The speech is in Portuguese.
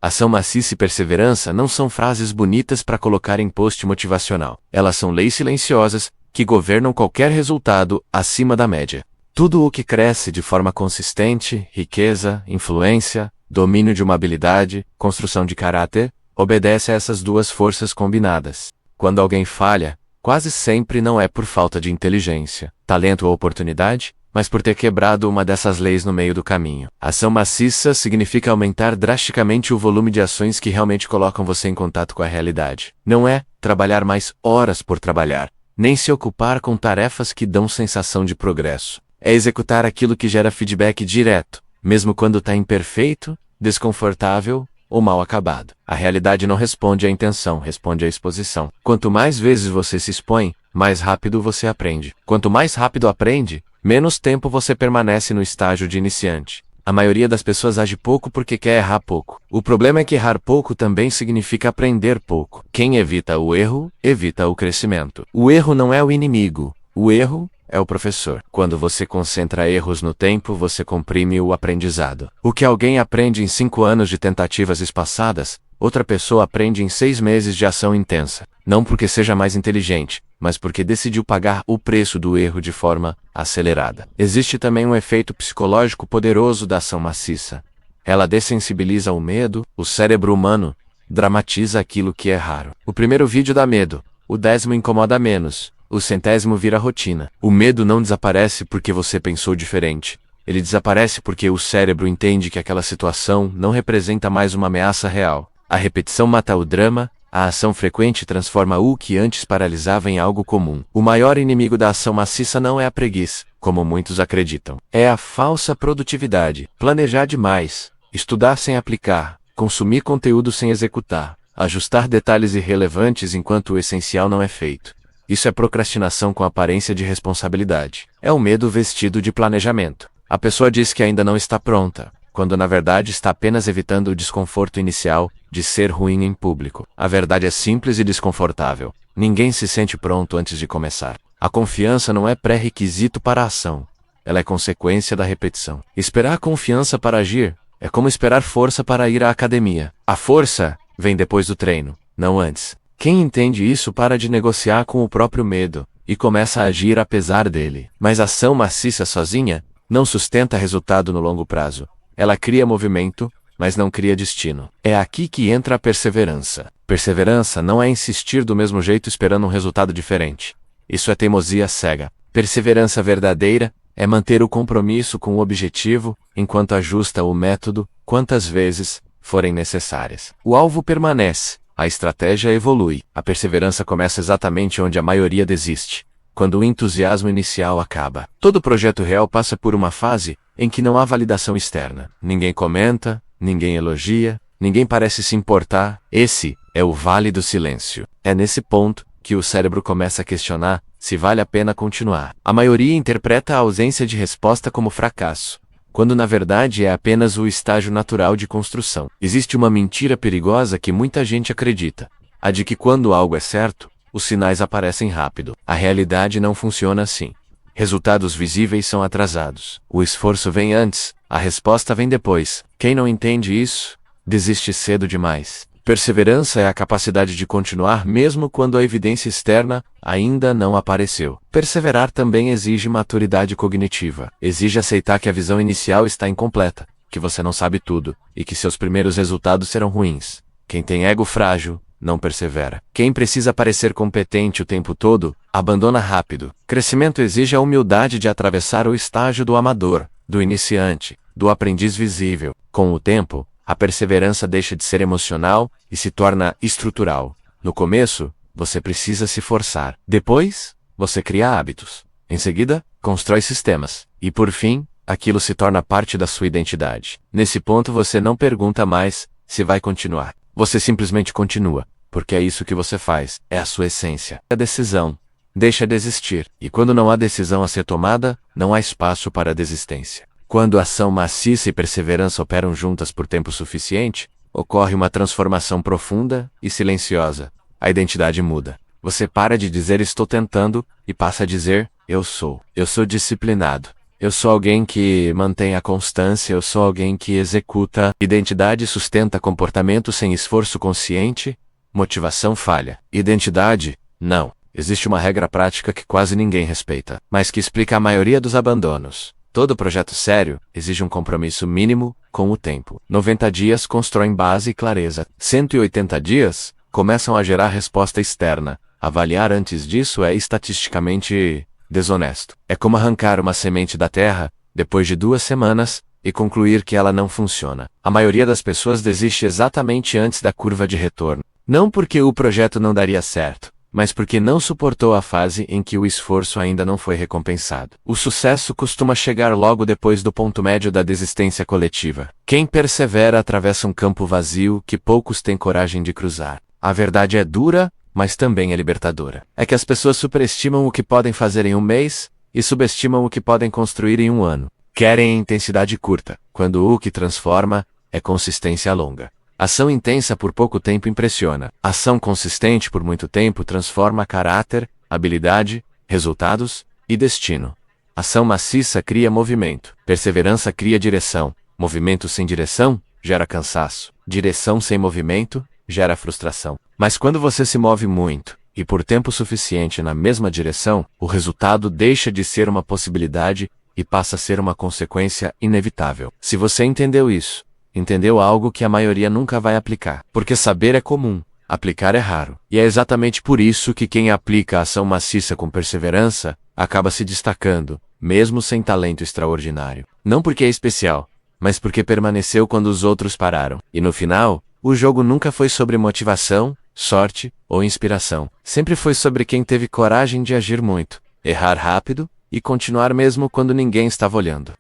Ação maciça e perseverança não são frases bonitas para colocar em post motivacional. Elas são leis silenciosas que governam qualquer resultado acima da média. Tudo o que cresce de forma consistente, riqueza, influência, domínio de uma habilidade, construção de caráter, obedece a essas duas forças combinadas. Quando alguém falha, quase sempre não é por falta de inteligência, talento ou oportunidade, mas por ter quebrado uma dessas leis no meio do caminho. Ação maciça significa aumentar drasticamente o volume de ações que realmente colocam você em contato com a realidade. Não é trabalhar mais horas por trabalhar, nem se ocupar com tarefas que dão sensação de progresso. É executar aquilo que gera feedback direto, mesmo quando está imperfeito, desconfortável ou mal acabado. A realidade não responde à intenção, responde à exposição. Quanto mais vezes você se expõe, mais rápido você aprende. Quanto mais rápido aprende, menos tempo você permanece no estágio de iniciante. A maioria das pessoas age pouco porque quer errar pouco. O problema é que errar pouco também significa aprender pouco. Quem evita o erro, evita o crescimento. O erro não é o inimigo. O erro é o professor. Quando você concentra erros no tempo, você comprime o aprendizado. O que alguém aprende em 5 anos de tentativas espaçadas, outra pessoa aprende em 6 meses de ação intensa. Não porque seja mais inteligente, mas porque decidiu pagar o preço do erro de forma acelerada. Existe também um efeito psicológico poderoso da ação maciça. Ela dessensibiliza o medo, o cérebro humano dramatiza aquilo que é raro. O primeiro vídeo dá medo, o 10º incomoda menos. O 100º vira rotina. O medo não desaparece porque você pensou diferente. Ele desaparece porque o cérebro entende que aquela situação não representa mais uma ameaça real. A repetição mata o drama, a ação frequente transforma o que antes paralisava em algo comum. O maior inimigo da ação maciça não é a preguiça, como muitos acreditam. É a falsa produtividade. Planejar demais, estudar sem aplicar, consumir conteúdo sem executar, ajustar detalhes irrelevantes enquanto o essencial não é feito. Isso é procrastinação com aparência de responsabilidade. É o medo vestido de planejamento. A pessoa diz que ainda não está pronta, quando na verdade está apenas evitando o desconforto inicial de ser ruim em público. A verdade é simples e desconfortável. Ninguém se sente pronto antes de começar. A confiança não é pré-requisito para a ação. Ela é consequência da repetição. Esperar a confiança para agir é como esperar força para ir à academia. A força vem depois do treino, não antes. Quem entende isso para de negociar com o próprio medo e começa a agir apesar dele. Mas a ação maciça sozinha não sustenta resultado no longo prazo. Ela cria movimento, mas não cria destino. É aqui que entra a perseverança. Perseverança não é insistir do mesmo jeito esperando um resultado diferente. Isso é teimosia cega. Perseverança verdadeira é manter o compromisso com o objetivo enquanto ajusta o método quantas vezes forem necessárias. O alvo permanece. A estratégia evolui. A perseverança começa exatamente onde a maioria desiste, quando o entusiasmo inicial acaba. Todo projeto real passa por uma fase em que não há validação externa. Ninguém comenta, ninguém elogia, ninguém parece se importar. Esse é o vale do silêncio. É nesse ponto que o cérebro começa a questionar se vale a pena continuar. A maioria interpreta a ausência de resposta como fracasso, quando na verdade é apenas o estágio natural de construção. Existe uma mentira perigosa que muita gente acredita, a de que quando algo é certo, os sinais aparecem rápido. A realidade não funciona assim. Resultados visíveis são atrasados. O esforço vem antes, a resposta vem depois. Quem não entende isso, desiste cedo demais. Perseverança é a capacidade de continuar mesmo quando a evidência externa ainda não apareceu. Perseverar também exige maturidade cognitiva. Exige aceitar que a visão inicial está incompleta, que você não sabe tudo, e que seus primeiros resultados serão ruins. Quem tem ego frágil, não persevera. Quem precisa parecer competente o tempo todo, abandona rápido. Crescimento exige a humildade de atravessar o estágio do amador, do iniciante, do aprendiz visível. Com o tempo, a perseverança deixa de ser emocional e se torna estrutural. No começo, você precisa se forçar. Depois, você cria hábitos. Em seguida, constrói sistemas. E por fim, aquilo se torna parte da sua identidade. Nesse ponto você não pergunta mais se vai continuar. Você simplesmente continua, porque é isso que você faz, é a sua essência. A decisão. Deixa de existir. E quando não há decisão a ser tomada, não há espaço para a desistência. Quando ação maciça e perseverança operam juntas por tempo suficiente, ocorre uma transformação profunda e silenciosa. A identidade muda. Você para de dizer estou tentando e passa a dizer eu sou. Eu sou disciplinado. Eu sou alguém que mantém a constância, eu sou alguém que executa. Identidade sustenta comportamento sem esforço consciente, motivação falha. Identidade, não. Existe uma regra prática que quase ninguém respeita, mas que explica a maioria dos abandonos. Todo projeto sério exige um compromisso mínimo com o tempo. 90 dias constroem base e clareza. 180 dias começam a gerar resposta externa. Avaliar antes disso é estatisticamente desonesto. É como arrancar uma semente da terra, depois de 2 semanas, e concluir que ela não funciona. A maioria das pessoas desiste exatamente antes da curva de retorno. Não porque o projeto não daria certo, mas porque não suportou a fase em que o esforço ainda não foi recompensado. O sucesso costuma chegar logo depois do ponto médio da desistência coletiva. Quem persevera atravessa um campo vazio que poucos têm coragem de cruzar. A verdade é dura, mas também é libertadora. É que as pessoas superestimam o que podem fazer em um mês e subestimam o que podem construir em um ano. Querem intensidade curta, quando o que transforma é consistência longa. Ação intensa por pouco tempo impressiona. Ação consistente por muito tempo transforma caráter, habilidade, resultados e destino. Ação maciça cria movimento. Perseverança cria direção. Movimento sem direção gera cansaço. Direção sem movimento gera frustração. Mas quando você se move muito, e por tempo suficiente na mesma direção, o resultado deixa de ser uma possibilidade e passa a ser uma consequência inevitável. Se você entendeu isso, entendeu algo que a maioria nunca vai aplicar. Porque saber é comum, aplicar é raro. E é exatamente por isso que quem aplica a ação maciça com perseverança acaba se destacando, mesmo sem talento extraordinário. Não porque é especial, mas porque permaneceu quando os outros pararam. E no final, o jogo nunca foi sobre motivação, sorte ou inspiração. Sempre foi sobre quem teve coragem de agir muito, errar rápido e continuar mesmo quando ninguém estava olhando.